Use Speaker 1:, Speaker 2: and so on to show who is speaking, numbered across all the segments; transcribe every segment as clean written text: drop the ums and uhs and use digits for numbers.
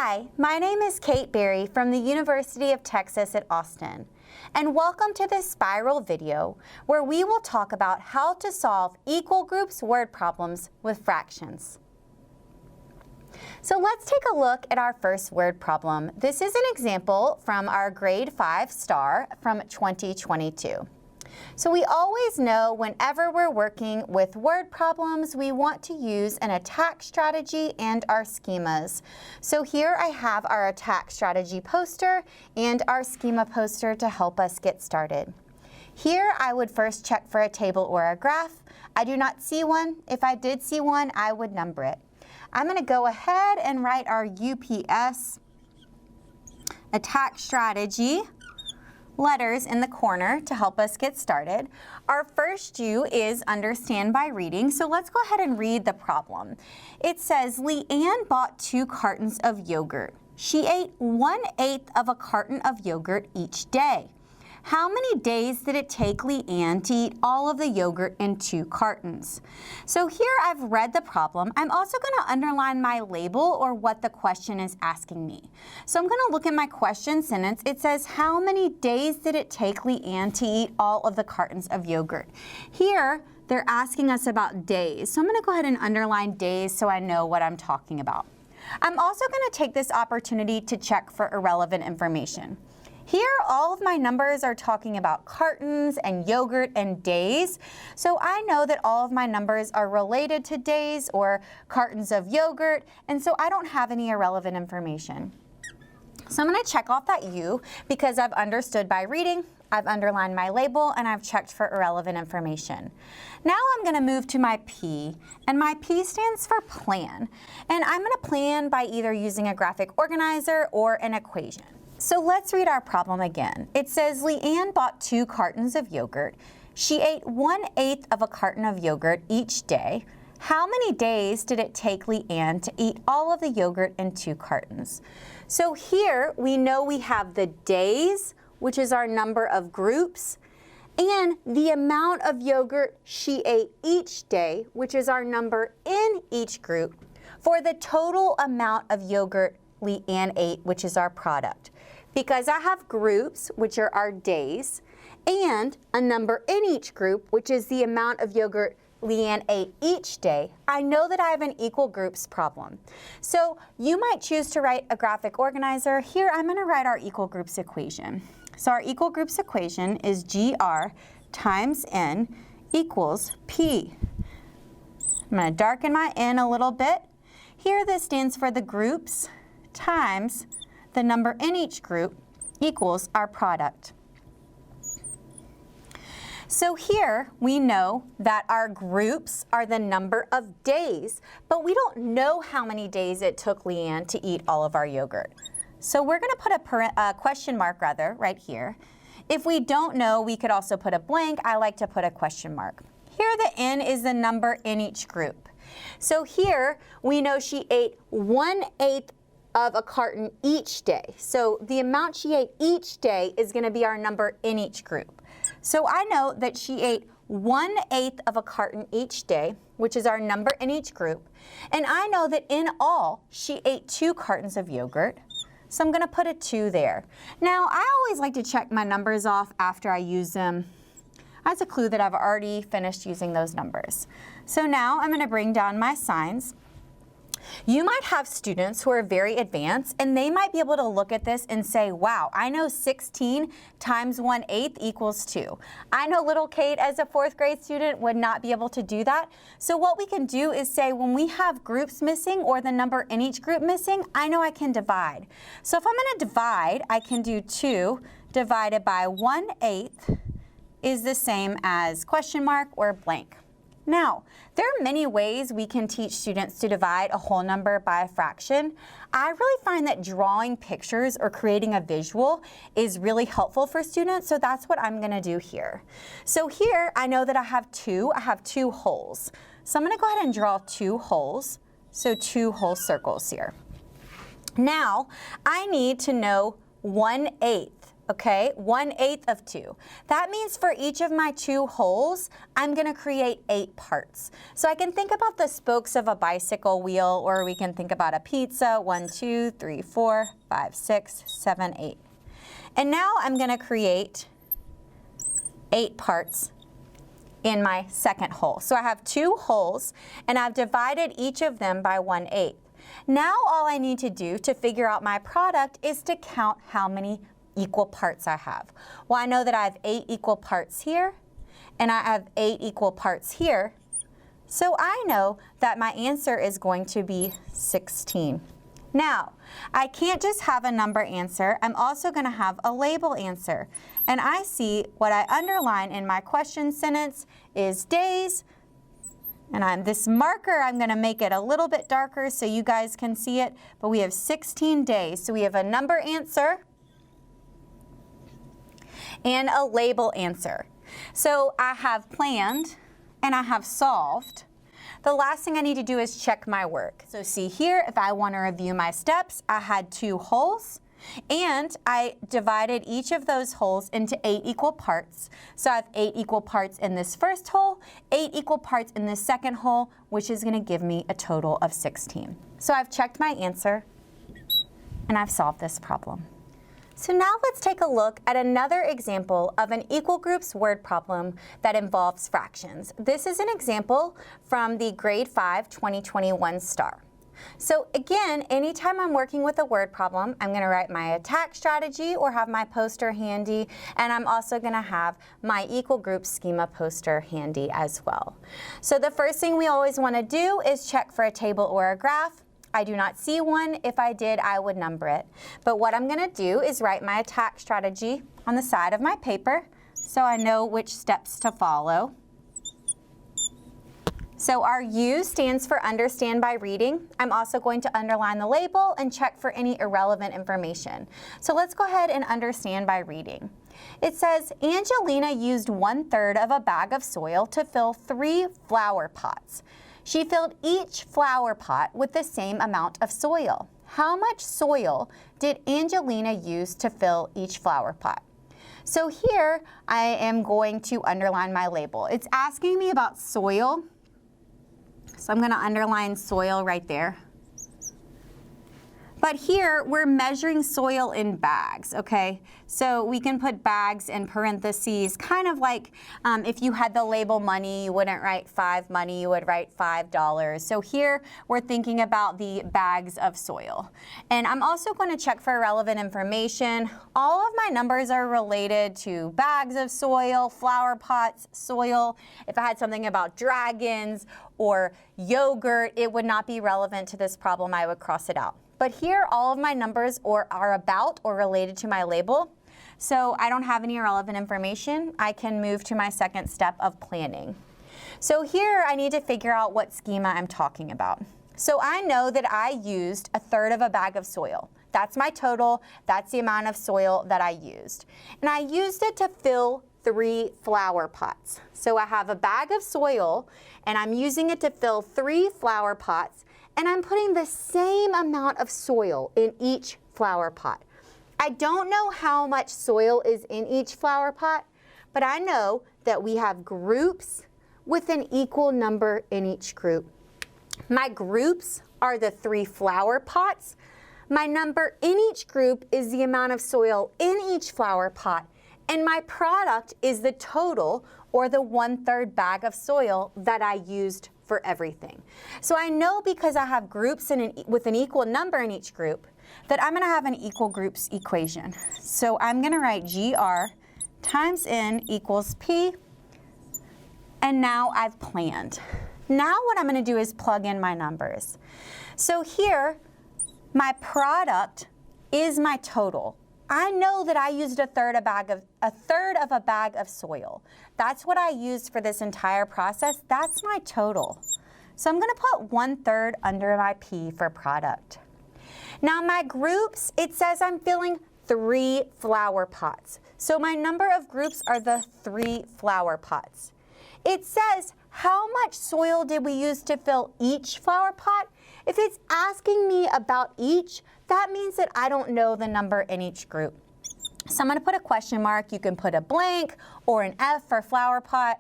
Speaker 1: Hi, my name is Kate Berry from the University of Texas at Austin, and welcome to this Spiral video where we will talk about how to solve equal groups word problems with fractions. So let's take a look at our first word problem. This is an example from our grade 5 STAR from 2022. So we always know whenever we're working with word problems, we want to use an attack strategy and our schemas. So here I have our attack strategy poster and our schema poster to help us get started. Here I would first check for a table or a graph. I do not see one. If I did see one, I would number it. I'm going to go ahead and write our UPS attack strategy letters in the corner to help us get started. Our first U is understand by reading, so let's go ahead and read the problem. It says, Leanne bought 2 cartons of yogurt. She ate 1/8 of a carton of yogurt each day. How many days did it take Leanne to eat all of the yogurt in 2 cartons? So here I've read the problem. I'm also going to underline my label or what the question is asking me. So I'm going to look at my question sentence. It says, how many days did it take Leanne to eat all of the cartons of yogurt? Here, they're asking us about days. So I'm going to go ahead and underline days so I know what I'm talking about. I'm also going to take this opportunity to check for irrelevant information. Here, all of my numbers are talking about cartons and yogurt and days. So I know that all of my numbers are related to days or cartons of yogurt, and so I don't have any irrelevant information. So I'm going to check off that U because I've understood by reading, I've underlined my label, and I've checked for irrelevant information. Now I'm going to move to my P, and my P stands for plan. And I'm going to plan by either using a graphic organizer or an equation. So let's read our problem again. It says Leanne bought 2 cartons of yogurt. She ate 1/8 of a carton of yogurt each day. How many days did it take Leanne to eat all of the yogurt in 2 cartons? So here we know we have the days, which is our number of groups, and the amount of yogurt she ate each day, which is our number in each group, for the total amount of yogurt Leanne ate, which is our product. Because I have groups, which are our days, and a number in each group, which is the amount of yogurt Leanne ate each day, I know that I have an equal groups problem. So you might choose to write a graphic organizer. Here I'm going to write our equal groups equation. So our equal groups equation is GR times N equals P. I'm going to darken my N a little bit. Here this stands for the groups times the number in each group equals our product. So here we know that our groups are the number of days, but we don't know how many days it took Leanne to eat all of our yogurt. So we're going to put a question mark right here. If we don't know, we could also put a blank. I like to put a question mark. Here the N is the number in each group. So here we know she ate 1/8 of a carton each day. So the amount she ate each day is going to be our number in each group. So I know that she ate 1/8 of a carton each day, which is our number in each group. And I know that in all, she ate 2 cartons of yogurt. So I'm going to put a 2 there. Now, I always like to check my numbers off after I use them. That's a clue that I've already finished using those numbers. So now I'm going to bring down my signs. You might have students who are very advanced, and they might be able to look at this and say, wow, I know 16 times 1/8 equals 2. I know little Kate as a 4th grade student would not be able to do that. So what we can do is say when we have groups missing or the number in each group missing, I know I can divide. So if I'm going to divide, I can do 2 divided by 1/8 is the same as question mark or blank. Now, there are many ways we can teach students to divide a whole number by a fraction. I really find that drawing pictures or creating a visual is really helpful for students, so that's what I'm going to do here. So here, I know that I have 2 holes. So I'm going to go ahead and draw 2 holes, so 2 whole circles here. Now, I need to know 1/8 okay? 1/8 of 2. That means for each of my 2 holes, I'm gonna create 8 parts. So I can think about the spokes of a bicycle wheel, or we can think about a pizza, 1, 2, 3, 4, 5, 6, 7, 8. And now I'm gonna create 8 parts in my second hole. So I have 2 holes, and I've divided each of them by 1/8. Now all I need to do to figure out my product is to count how many equal parts I have. Well, I know that I have 8 equal parts here, and I have 8 equal parts here. So I know that my answer is going to be 16. Now, I can't just have a number answer. I'm also going to have a label answer. And I see what I underline in my question sentence is days. And this marker, I'm going to make it a little bit darker so you guys can see it. But we have 16 days. So we have a number answer and a label answer. So I have planned and I have solved. The last thing I need to do is check my work. So see here, if I want to review my steps, I had 2 holes, and I divided each of those holes into 8 equal parts. So I have 8 equal parts in this first hole, 8 equal parts in this second hole, which is going to give me a total of 16. So I've checked my answer, and I've solved this problem. So now let's take a look at another example of an equal groups word problem that involves fractions. This is an example from the Grade 5 2021 STAR. So again, anytime I'm working with a word problem, I'm going to write my attack strategy or have my poster handy, and I'm also going to have my equal group schema poster handy as well. So the first thing we always want to do is check for a table or a graph. I do not see one. If I did, I would number it. But what I'm going to do is write my attack strategy on the side of my paper so I know which steps to follow. So our U stands for understand by reading. I'm also going to underline the label and check for any irrelevant information. So let's go ahead and understand by reading. It says, Angelina used 1/3 of a bag of soil to fill 3 flower pots. She filled each flower pot with the same amount of soil. How much soil did Angelina use to fill each flower pot? So here I am going to underline my label. It's asking me about soil, so I'm going to underline soil right there. But here we're measuring soil in bags, okay? So we can put bags in parentheses, kind of like if you had the label money, you wouldn't write 5 money, you would write $5. So here we're thinking about the bags of soil. And I'm also going to check for relevant information. All of my numbers are related to bags of soil, flower pots, soil. If I had something about dragons or yogurt, it would not be relevant to this problem. I would cross it out. But here, all of my numbers are about or related to my label. So I don't have any irrelevant information. I can move to my second step of planning. So here, I need to figure out what schema I'm talking about. So I know that I used 1/3 of a bag of soil. That's my total. That's the amount of soil that I used. And I used it to fill 3 flower pots. So I have a bag of soil, and I'm using it to fill 3 flower pots. And I'm putting the same amount of soil in each flower pot. I don't know how much soil is in each flower pot, but I know that we have groups with an equal number in each group. My groups are the 3 flower pots. My number in each group is the amount of soil in each flower pot, and my product is the total, or the 1/3 bag of soil that I used for everything. So I know because I have groups with an equal number in each group that I'm going to have an equal groups equation. So I'm going to write GR times N equals P, and now I've planned. Now what I'm going to do is plug in my numbers. So here, my product is my total. I know that I used 1/3 of a bag of soil. That's what I used for this entire process. That's my total. So I'm going to put 1/3 under my P for product. Now my groups, it says I'm filling 3 flower pots. So my number of groups are the 3 flower pots. It says how much soil did we use to fill each flower pot? If it's asking me about each, that means that I don't know the number in each group. So I'm going to put a question mark. You can put a blank or an F for flower pot.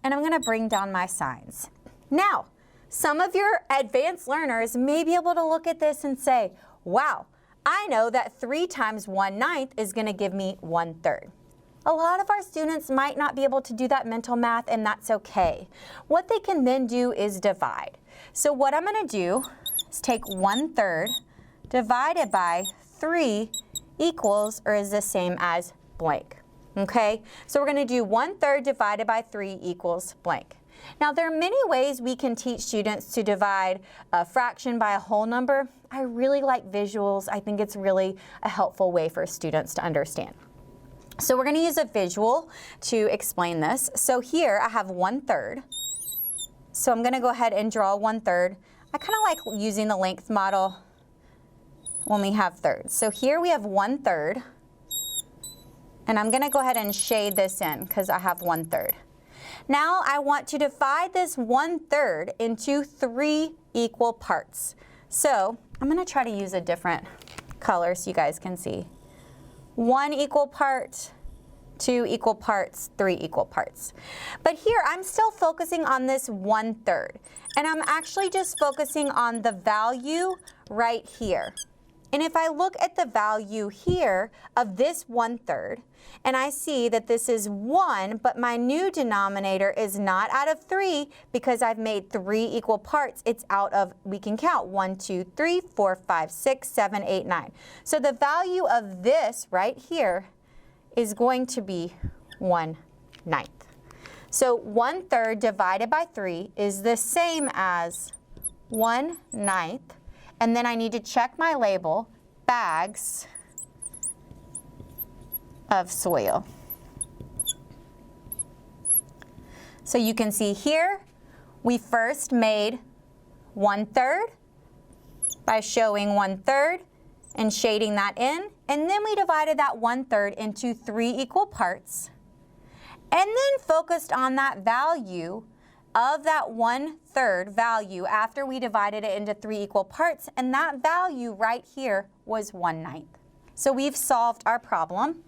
Speaker 1: And I'm going to bring down my signs. Now, some of your advanced learners may be able to look at this and say, wow, I know that 3 times 1/9 is going to give me 1/3. A lot of our students might not be able to do that mental math, and that's okay. What they can then do is divide. So what I'm going to do is take 1/3 divided by 3 equals or is the same as blank. Okay, so we're going to do 1/3 divided by 3 equals blank. Now, there are many ways we can teach students to divide a fraction by a whole number. I really like visuals. I think it's really a helpful way for students to understand. So we're going to use a visual to explain this. So here I have 1/3. So I'm going to go ahead and draw 1/3. I kind of like using the length model when we have thirds. So here we have 1/3. And I'm going to go ahead and shade this in because I have 1/3. Now I want to divide this 1/3 into 3 equal parts. So I'm going to try to use a different color so you guys can see. 1 equal part, 2 equal parts, 3 equal parts. But here I'm still focusing on this 1/3. And I'm actually just focusing on the value right here. And if I look at the value here of this 1/3, and I see that this is 1, but my new denominator is not out of 3 because I've made 3 equal parts. It's out of, we can count, 1, 2, 3, 4, 5, 6, 7, 8, 9. So the value of this right here is going to be 1/9. So 1/3 divided by 3 is the same as 1/9. And then I need to check my label, bags of soil. So you can see here, we first made 1/3 by showing 1/3 and shading that in. And then we divided that 1/3 into 3 equal parts. And then focused on that value of that 1/3 value after we divided it into 3 equal parts, and that value right here was 1/9. So we've solved our problem.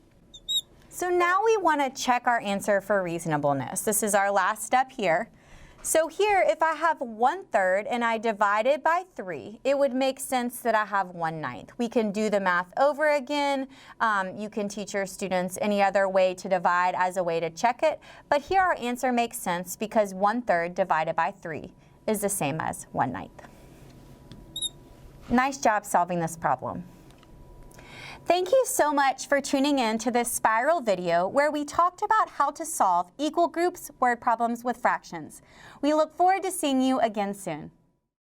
Speaker 1: So now we want to check our answer for reasonableness. This is our last step here. So here, if I have 1/3 and I divide it by 3, it would make sense that I have 1/9. We can do the math over again. You can teach your students any other way to divide as a way to check it. But here our answer makes sense because 1/3 divided by 3 is the same as 1/9. Nice job solving this problem. Thank you so much for tuning in to this spiral video where we talked about how to solve equal groups word problems with fractions. We look forward to seeing you again soon.